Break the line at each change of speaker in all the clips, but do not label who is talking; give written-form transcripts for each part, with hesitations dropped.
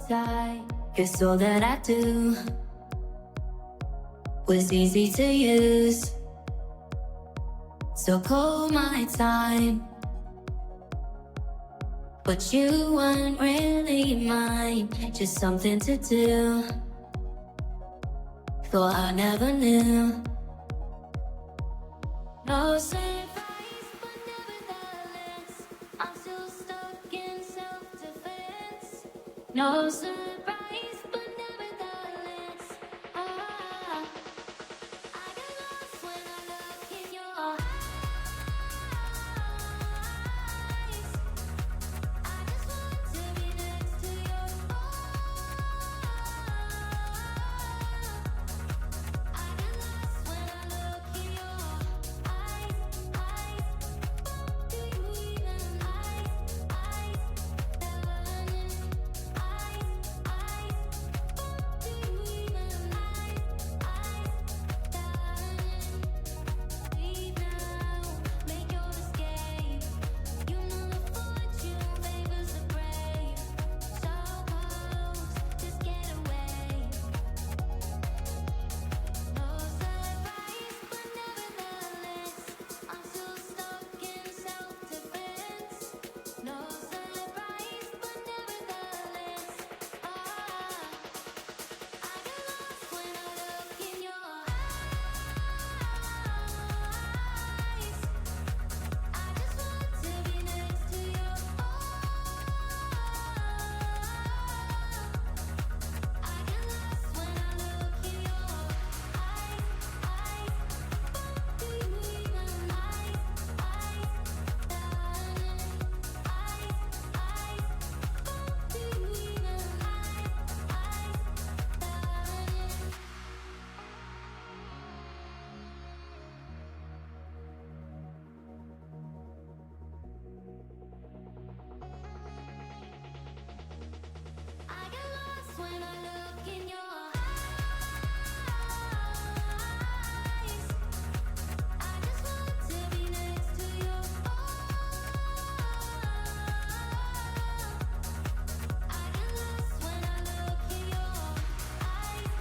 tight, 'cause all that I do was easy to use. So call my time, but you weren't really mine, just something to do. Thought I never knew. No surprise, but nevertheless, I'm still stuck in self-defense. No surprise, but nevertheless, I get lost when I look in your eyes. I just want to be next to your I get lost when I look in your eyes. Do you even do you even leave now, make your escape. You know the fortune favors the brave. So close, just get away. No surprise, but nevertheless, I'm still stuck in self-defense. No surprise, but nevertheless, I get lost when I look in your eyes. I just want to be next to your I get lost when I look in your eyes. Do you even do you even I get lost when I look in your eyes. I just want to be next to your I get lost when I look in your eyes.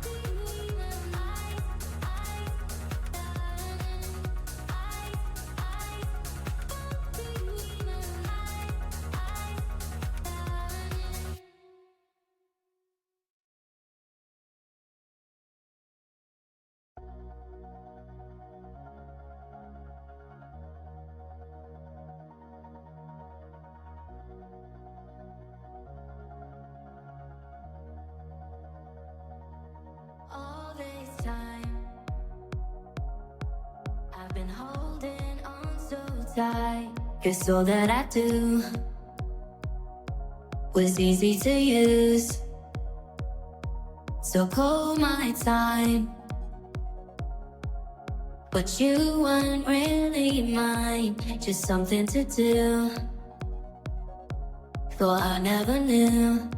Do you even do you even all this time I've been holding on so tight, 'cause all that I do was easy to use. So call my time, but you weren't really mine, just something to do. Thought I never knew.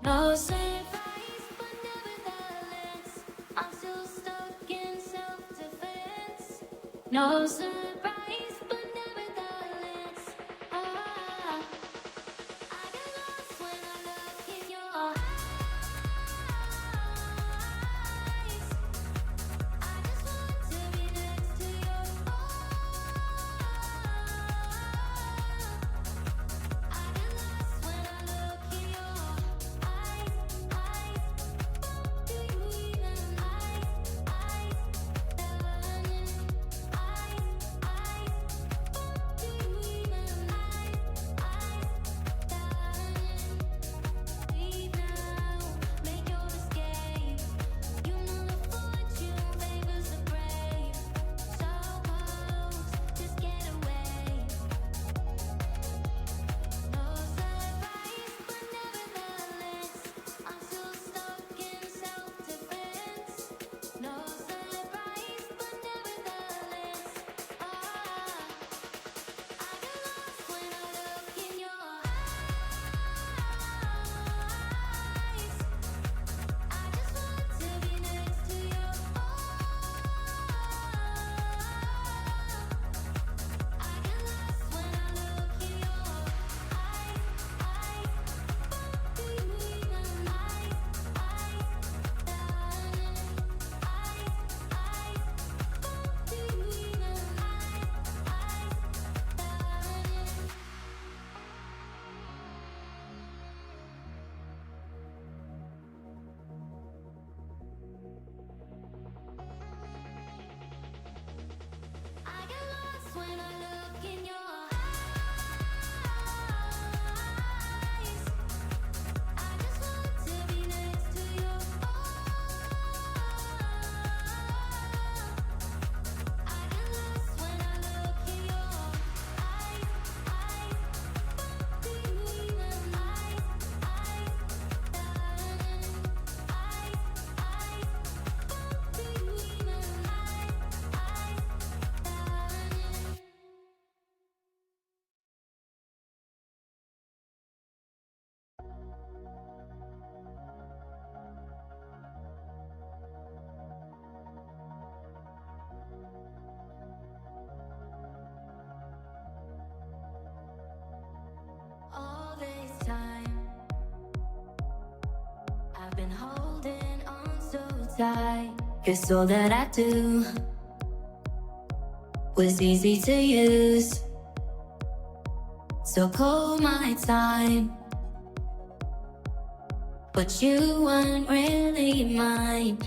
No surprise, but nevertheless, I'm still stuck in self-defense. No surprise, but nevertheless, I get lost when I look in your eyes. I just want to be next to your I get lost when I look in your eyes. Do you even side, 'cause all that I do was easy to use. So call my time, but you weren't really mine.